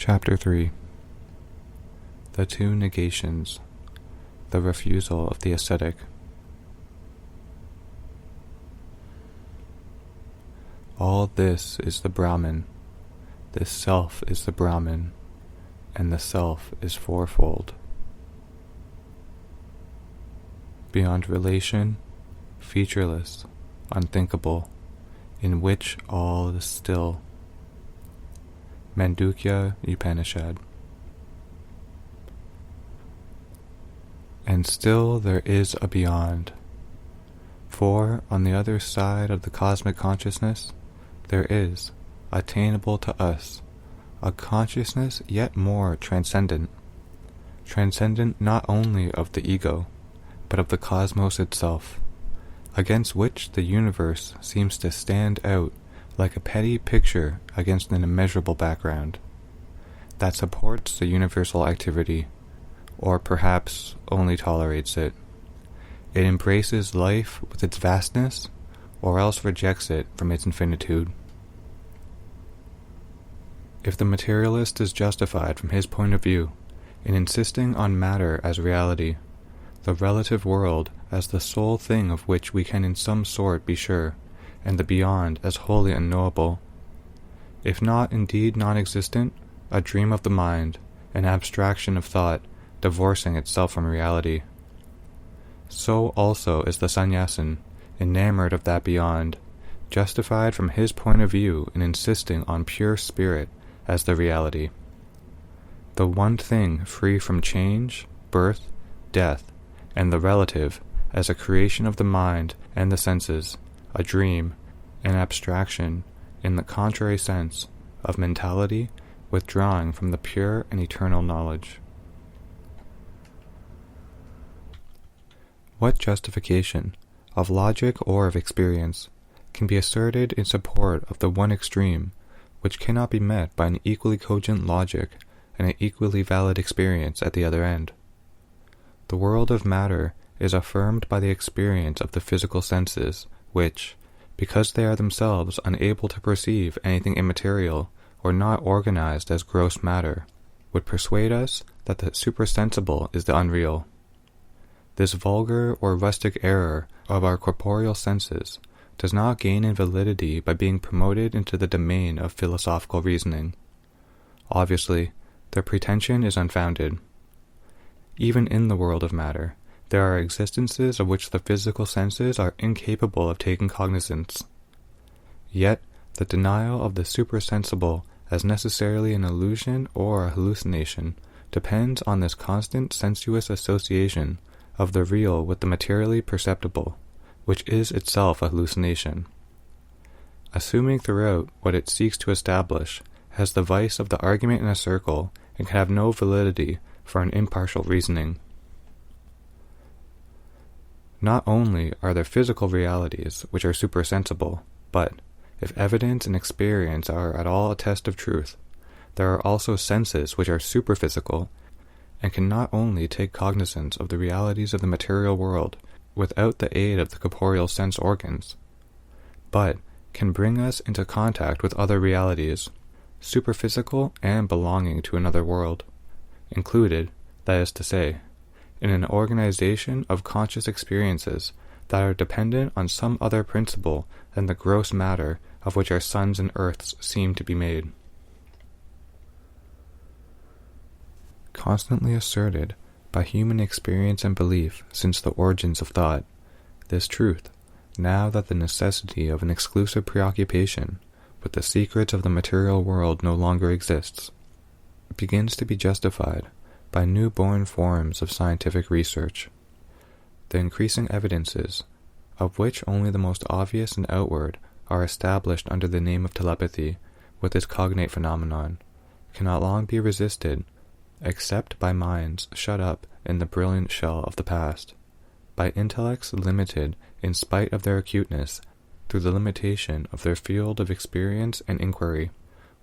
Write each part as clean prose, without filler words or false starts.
Chapter 3. The two negations. The refusal of the ascetic. All this is the Brahman. This self is the Brahman, and the self is fourfold. Beyond relation, featureless, unthinkable, in which all is still. Mandukya Upanishad. And still there is a beyond. For on the other side of the cosmic consciousness, there is, attainable to us, a consciousness yet more transcendent. Transcendent not only of the ego, but of the cosmos itself, against which the universe seems to stand out like a petty picture against an immeasurable background, that supports the universal activity, or perhaps only tolerates it. It embraces life with its vastness, or else rejects it from its infinitude. If the materialist is justified from his point of view in insisting on matter as reality, the relative world as the sole thing of which we can in some sort be sure, and the beyond as wholly unknowable, if not indeed non-existent, a dream of the mind, an abstraction of thought, divorcing itself from reality. So also is the sannyasin, enamored of that beyond, justified from his point of view in insisting on pure spirit as the reality. The one thing free from change, birth, death, and the relative as a creation of the mind and the senses, a dream, an abstraction, in the contrary sense, of mentality withdrawing from the pure and eternal knowledge. What justification, of logic or of experience, can be asserted in support of the one extreme, which cannot be met by an equally cogent logic and an equally valid experience at the other end? The world of matter is affirmed by the experience of the physical senses, which, because they are themselves unable to perceive anything immaterial or not organized as gross matter, would persuade us that the suprasensible is the unreal. This vulgar or rustic error of our corporeal senses does not gain in validity by being promoted into the domain of philosophical reasoning. Obviously, their pretension is unfounded. Even in the world of matter, there are existences of which the physical senses are incapable of taking cognizance. Yet, the denial of the suprasensible as necessarily an illusion or a hallucination depends on this constant sensuous association of the real with the materially perceptible, which is itself a hallucination. Assuming throughout what it seeks to establish has the vice of the argument in a circle and can have no validity for an impartial reasoning. Not only are there physical realities which are suprasensible, but, if evidence and experience are at all a test of truth, there are also senses which are superphysical, and can not only take cognizance of the realities of the material world without the aid of the corporeal sense organs, but can bring us into contact with other realities, superphysical and belonging to another world, included, that is to say, in an organization of conscious experiences that are dependent on some other principle than the gross matter of which our suns and earths seem to be made. Constantly asserted by human experience and belief since the origins of thought, this truth, now that the necessity of an exclusive preoccupation with the secrets of the material world no longer exists, begins to be justified by new-born forms of scientific research. The increasing evidences, of which only the most obvious and outward are established under the name of telepathy with its cognate phenomenon, cannot long be resisted except by minds shut up in the brilliant shell of the past, by intellects limited in spite of their acuteness through the limitation of their field of experience and inquiry,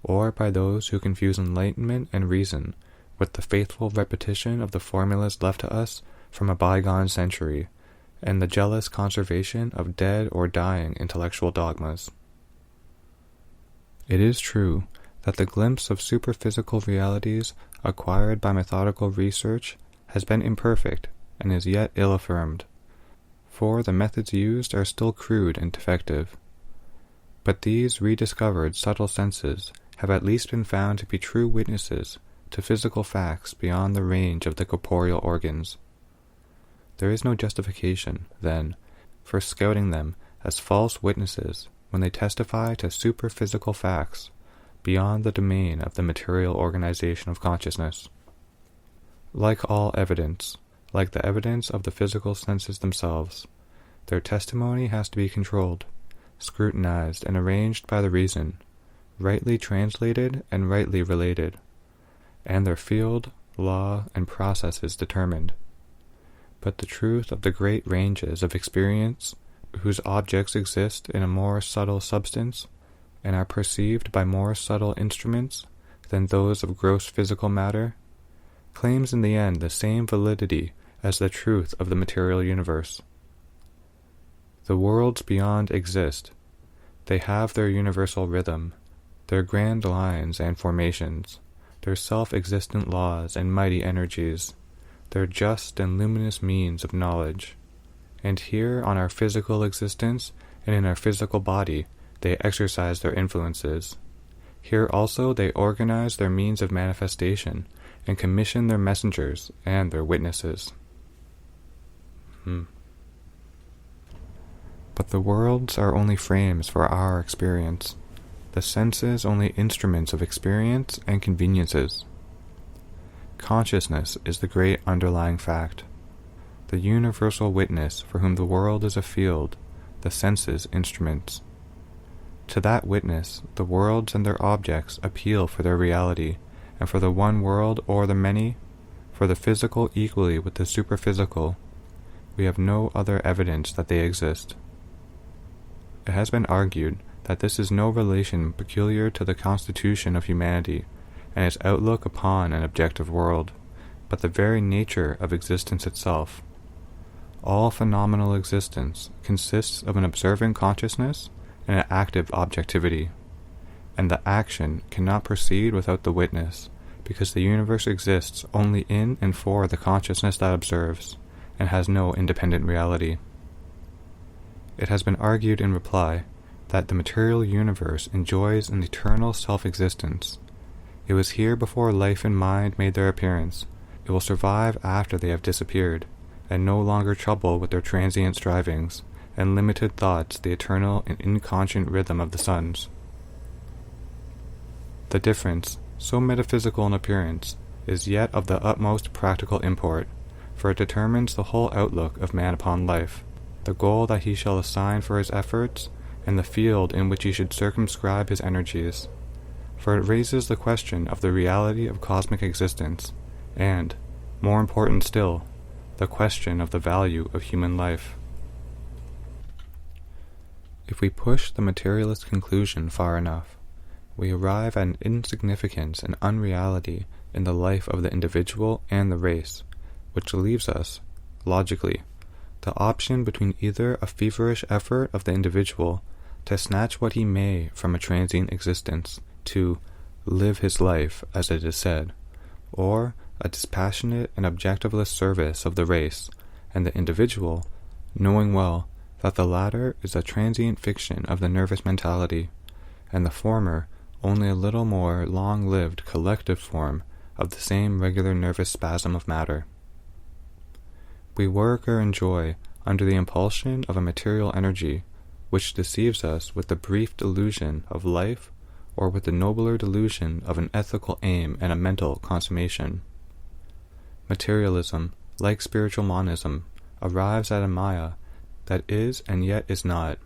or by those who confuse enlightenment and reason with the faithful repetition of the formulas left to us from a bygone century, and the jealous conservation of dead or dying intellectual dogmas. It is true that the glimpse of superphysical realities acquired by methodical research has been imperfect and is yet ill-affirmed, for the methods used are still crude and defective. But these rediscovered subtle senses have at least been found to be true witnesses to physical facts beyond the range of the corporeal organs. There is no justification, then, for scouting them as false witnesses when they testify to superphysical facts beyond the domain of the material organization of consciousness. Like all evidence, like the evidence of the physical senses themselves, their testimony has to be controlled, scrutinized and arranged by the reason, rightly translated and rightly related, and their field, law, and processes determined. But the truth of the great ranges of experience, whose objects exist in a more subtle substance, and are perceived by more subtle instruments than those of gross physical matter, claims in the end the same validity as the truth of the material universe. The worlds beyond exist. They have their universal rhythm, their grand lines and formations, their self-existent laws and mighty energies, their just and luminous means of knowledge. And here on our physical existence and in our physical body they exercise their influences. Here also they organize their means of manifestation and commission their messengers and their witnesses. But the worlds are only frames for our experience, the senses only instruments of experience and conveniences. Consciousness is the great underlying fact, the universal witness for whom the world is a field, the senses instruments. To that witness, the worlds and their objects appeal for their reality, and for the one world or the many, for the physical equally with the supraphysical, we have no other evidence that they exist. It has been argued that this is no relation peculiar to the constitution of humanity and its outlook upon an objective world, but the very nature of existence itself. All phenomenal existence consists of an observing consciousness and an active objectivity, and the action cannot proceed without the witness, because the universe exists only in and for the consciousness that observes, and has no independent reality. It has been argued in reply that the material universe enjoys an eternal self-existence. It was here before life and mind made their appearance. It will survive after they have disappeared, and no longer trouble with their transient strivings, and limited thoughts the eternal and inconscient rhythm of the suns. The difference, so metaphysical in appearance, is yet of the utmost practical import, for it determines the whole outlook of man upon life, the goal that he shall assign for his efforts, and the field in which he should circumscribe his energies. For it raises the question of the reality of cosmic existence, and, more important still, the question of the value of human life. If we push the materialist conclusion far enough, we arrive at an insignificance and unreality in the life of the individual and the race, which leaves us, logically, the option between either a feverish effort of the individual to snatch what he may from a transient existence, to live his life, as it is said, or a dispassionate and objectiveless service of the race and the individual, knowing well that the latter is a transient fiction of the nervous mentality, and the former only a little more long-lived collective form of the same regular nervous spasm of matter. We work or enjoy under the impulsion of a material energy, which deceives us with the brief delusion of life or with the nobler delusion of an ethical aim and a mental consummation. Materialism, like spiritual monism, arrives at a maya that is and yet is not,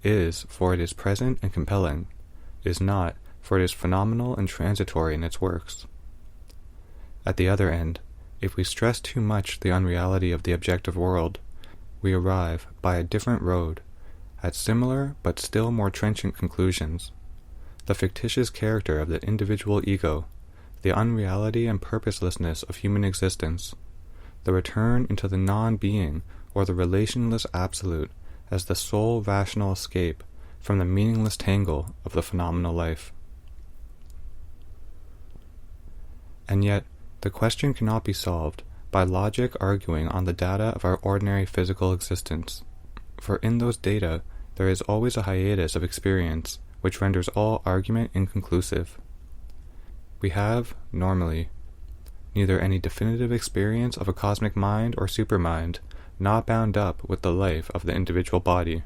is for it is present and compelling, is not for it is phenomenal and transitory in its works. At the other end, if we stress too much the unreality of the objective world, we arrive, by a different road, at similar but still more trenchant conclusions. The fictitious character of the individual ego, the unreality and purposelessness of human existence, the return into the non-being or the relationless absolute as the sole rational escape from the meaningless tangle of the phenomenal life. And yet, the question cannot be solved by logic arguing on the data of our ordinary physical existence, for in those data there is always a hiatus of experience which renders all argument inconclusive. We have, normally, neither any definitive experience of a cosmic mind or supermind not bound up with the life of the individual body,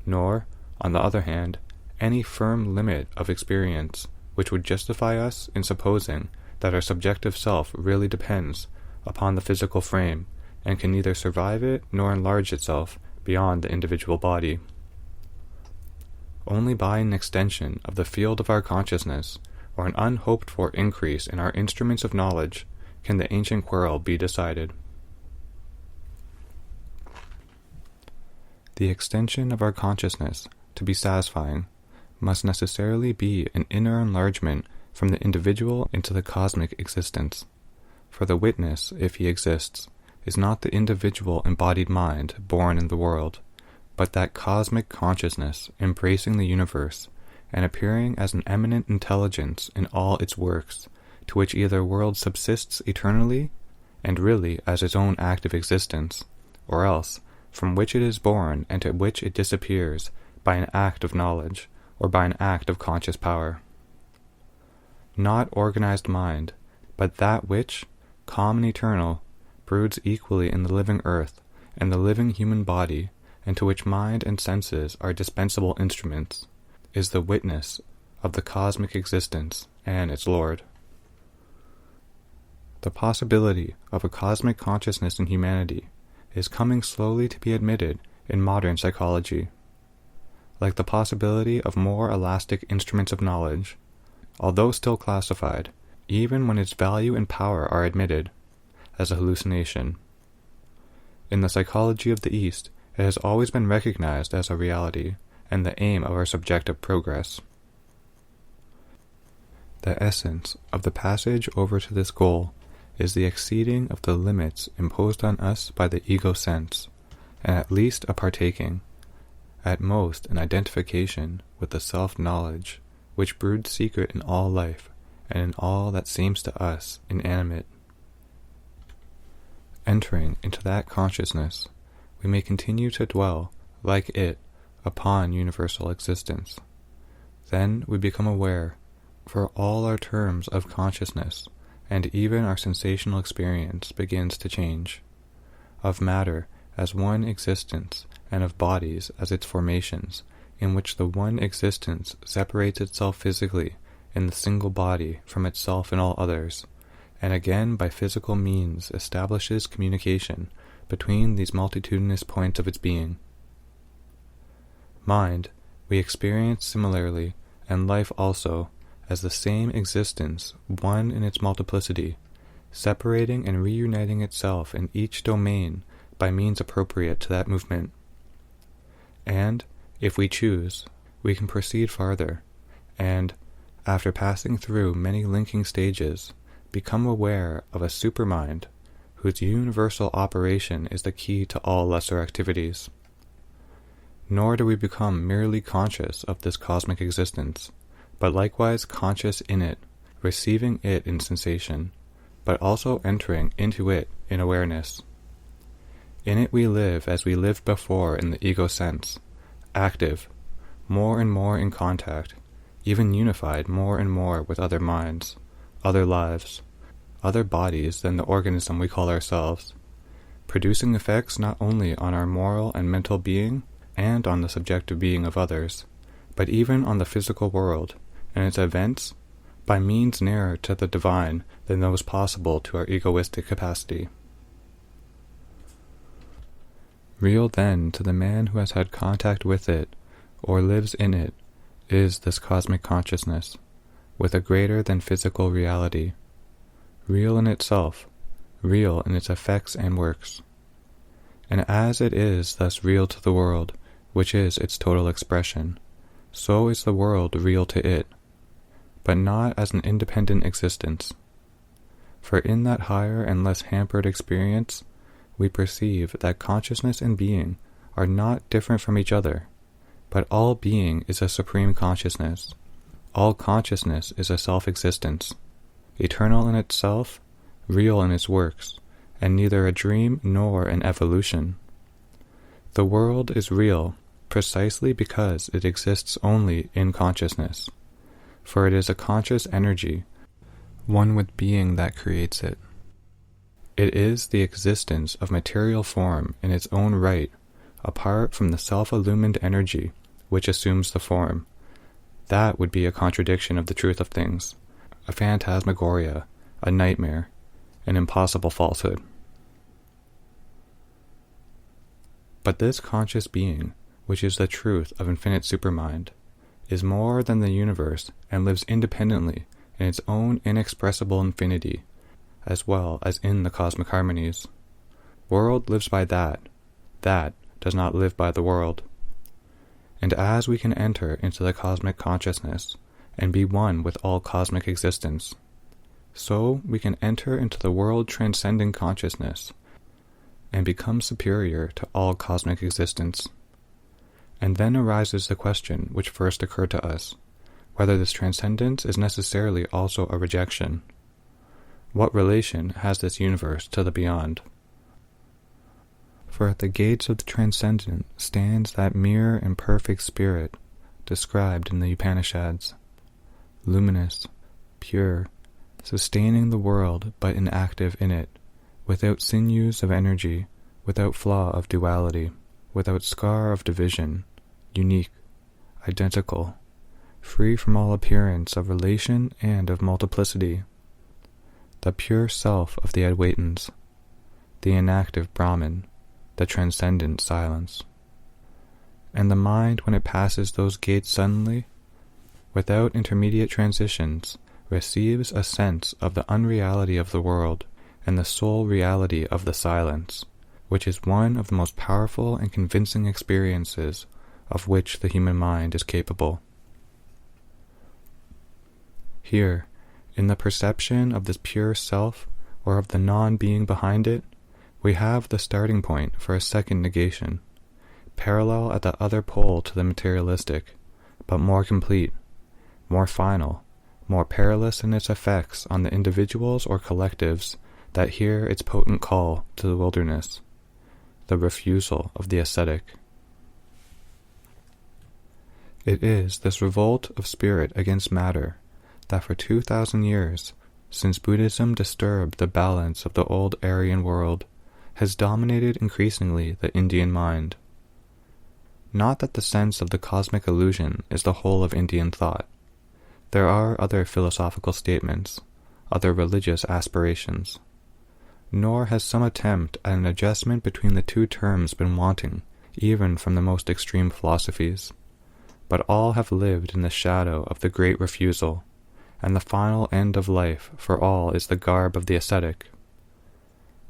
nor, on the other hand, any firm limit of experience which would justify us in supposing that our subjective self really depends upon the physical frame and can neither survive it nor enlarge itself beyond the individual body. Only by an extension of the field of our consciousness, or an unhoped-for increase in our instruments of knowledge, can the ancient quarrel be decided. The extension of our consciousness, to be satisfying, must necessarily be an inner enlargement from the individual into the cosmic existence. For the witness, if he exists, is not the individual embodied mind born in the world, but that cosmic consciousness embracing the universe and appearing as an eminent intelligence in all its works, to which either world subsists eternally and really as its own active existence, or else from which it is born and to which it disappears by an act of knowledge or by an act of conscious power. Not organized mind, but that which, calm and eternal, broods equally in the living earth and the living human body, and to which mind and senses are dispensable instruments, is the witness of the cosmic existence and its Lord. The possibility of a cosmic consciousness in humanity is coming slowly to be admitted in modern psychology. Like the possibility of more elastic instruments of knowledge, although still classified, even when its value and power are admitted, as a hallucination. In the psychology of the East, it has always been recognized as a reality and the aim of our subjective progress. The essence of the passage over to this goal is the exceeding of the limits imposed on us by the ego sense, and at least a partaking, at most an identification with the self-knowledge which broods secret in all life and in all that seems to us inanimate. Entering into that consciousness, we may continue to dwell, like it, upon universal existence. Then we become aware, for all our terms of consciousness, and even our sensational experience begins to change, of matter as one existence and of bodies as its formations, in which the one existence separates itself physically in the single body from itself in all others, and again by physical means establishes communication between these multitudinous points of its being. Mind we experience similarly, and life also, as the same existence, one in its multiplicity, separating and reuniting itself in each domain by means appropriate to that movement. And, if we choose, we can proceed farther, and, after passing through many linking stages, become aware of a supermind whose universal operation is the key to all lesser activities. Nor do we become merely conscious of this cosmic existence, but likewise conscious in it, receiving it in sensation, but also entering into it in awareness. In it we live as we lived before in the ego sense, active, more and more in contact, even unified more and more with other minds, other lives, other bodies than the organism we call ourselves, producing effects not only on our moral and mental being and on the subjective being of others, but even on the physical world and its events by means nearer to the divine than those possible to our egoistic capacity. Real then to the man who has had contact with it, or lives in it, is this cosmic consciousness, with a greater than physical reality, real in itself, real in its effects and works. And as it is thus real to the world, which is its total expression, so is the world real to it, but not as an independent existence. For in that higher and less hampered experience, we perceive that consciousness and being are not different from each other, but all being is a supreme consciousness. All consciousness is a self-existence. eternal in itself, real in its works, and neither a dream nor an evolution. The world is real precisely because it exists only in consciousness, for it is a conscious energy, one with being that creates it. It is the existence of material form in its own right, apart from the self-illumined energy which assumes the form. That would be a contradiction of the truth of things, a phantasmagoria, a nightmare, an impossible falsehood. But this conscious being, which is the truth of infinite supermind, is more than the universe and lives independently in its own inexpressible infinity, as well as in the cosmic harmonies. World lives by that does not live by the world. And as we can enter into the cosmic consciousness and be one with all cosmic existence, so we can enter into the world transcending consciousness and become superior to all cosmic existence. And then arises the question which first occurred to us, whether this transcendence is necessarily also a rejection. What relation has this universe to the beyond? For at the gates of the Transcendent stands that mere and perfect spirit described in the Upanishads, luminous, pure, sustaining the world but inactive in it, without sinews of energy, without flaw of duality, without scar of division, unique, identical, free from all appearance of relation and of multiplicity, the pure self of the Advaitins, the inactive Brahman, the transcendent silence. And the mind, when it passes those gates suddenly, without intermediate transitions, receives a sense of the unreality of the world and the sole reality of the silence, which is one of the most powerful and convincing experiences of which the human mind is capable. Here, in the perception of this pure self, or of the non-being behind it, we have the starting point for a second negation, parallel at the other pole to the materialistic, but more complete, more final, more perilous in its effects on the individuals or collectives that hear its potent call to the wilderness, the refusal of the ascetic. It is this revolt of spirit against matter that for 2,000 years, since Buddhism disturbed the balance of the old Aryan world, has dominated increasingly the Indian mind. Not that the sense of the cosmic illusion is the whole of Indian thought. There are other philosophical statements, other religious aspirations. Nor has some attempt at an adjustment between the two terms been wanting, even from the most extreme philosophies. But all have lived in the shadow of the great refusal, and the final end of life for all is the garb of the ascetic.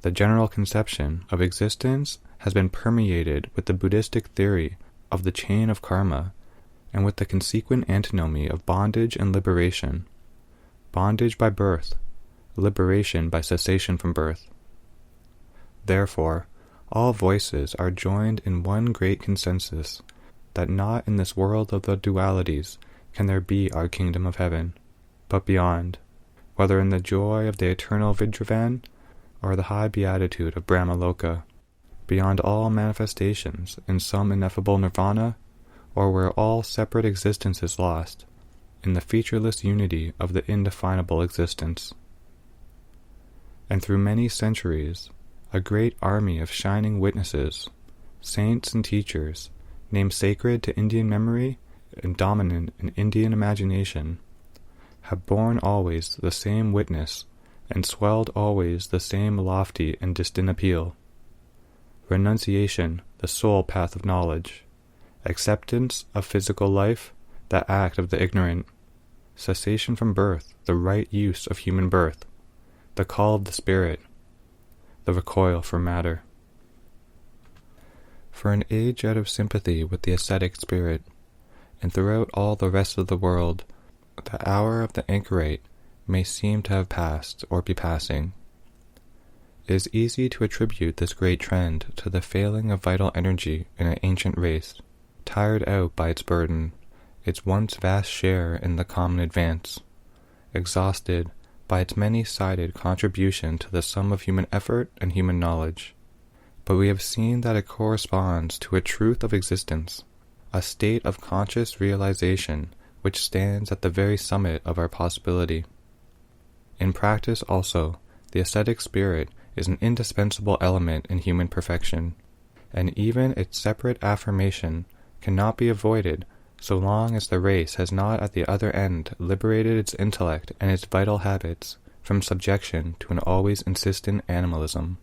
The general conception of existence has been permeated with the Buddhistic theory of the chain of karma, and with the consequent antinomy of bondage and liberation. Bondage by birth, liberation by cessation from birth. Therefore, all voices are joined in one great consensus, that not in this world of the dualities can there be our kingdom of heaven, but beyond, whether in the joy of the eternal Vidravan, or the high beatitude of Brahmaloka, beyond all manifestations in some ineffable nirvana, or where all separate existence is lost, in the featureless unity of the indefinable existence. And through many centuries, a great army of shining witnesses, saints and teachers, named sacred to Indian memory and dominant in Indian imagination, have borne always the same witness and swelled always the same lofty and distant appeal. Renunciation, the sole path of knowledge. Acceptance of physical life, the act of the ignorant. Cessation from birth, the right use of human birth. The call of the spirit. The recoil from matter. For an age out of sympathy with the ascetic spirit, and throughout all the rest of the world, the hour of the anchorite may seem to have passed or be passing. It is easy to attribute this great trend to the failing of vital energy in an ancient race, tired out by its burden, its once vast share in the common advance, exhausted by its many-sided contribution to the sum of human effort and human knowledge. But we have seen that it corresponds to a truth of existence, a state of conscious realization which stands at the very summit of our possibility. In practice also, the ascetic spirit is an indispensable element in human perfection, and even its separate affirmation cannot be avoided so long as the race has not at the other end liberated its intellect and its vital habits from subjection to an always insistent animalism.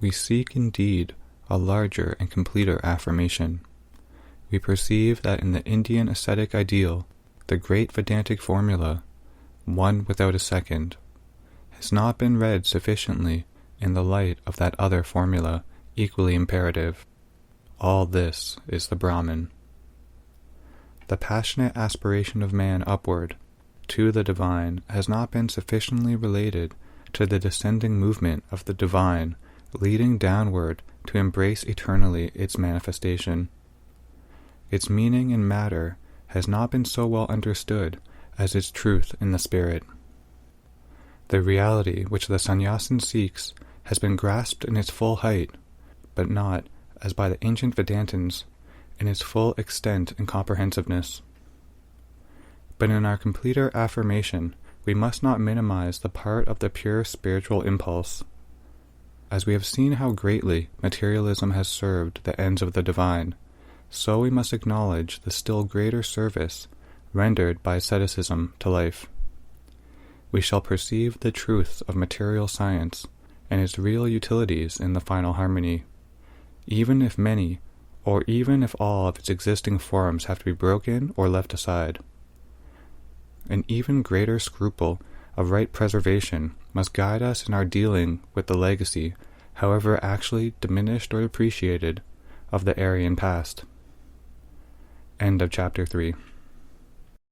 We seek indeed a larger and completer affirmation. We perceive that in the Indian ascetic ideal, the great Vedantic formula, one without a second, has not been read sufficiently in the light of that other formula, equally imperative. All this is the Brahman. The passionate aspiration of man upward, to the divine, has not been sufficiently related to the descending movement of the divine, leading downward to embrace eternally its manifestation. Its meaning in matter has not been so well understood as its truth in the spirit. The reality which the sannyasin seeks has been grasped in its full height, but not, as by the ancient Vedantins, in its full extent and comprehensiveness. But in our completer affirmation, we must not minimize the part of the pure spiritual impulse. As we have seen how greatly materialism has served the ends of the divine, so we must acknowledge the still greater service rendered by asceticism to life. We shall perceive the truth of material science and its real utilities in the final harmony, even if many, or even if all of its existing forms have to be broken or left aside. An even greater scruple of right preservation must guide us in our dealing with the legacy, however actually diminished or depreciated, of the Aryan past. End of chapter 3.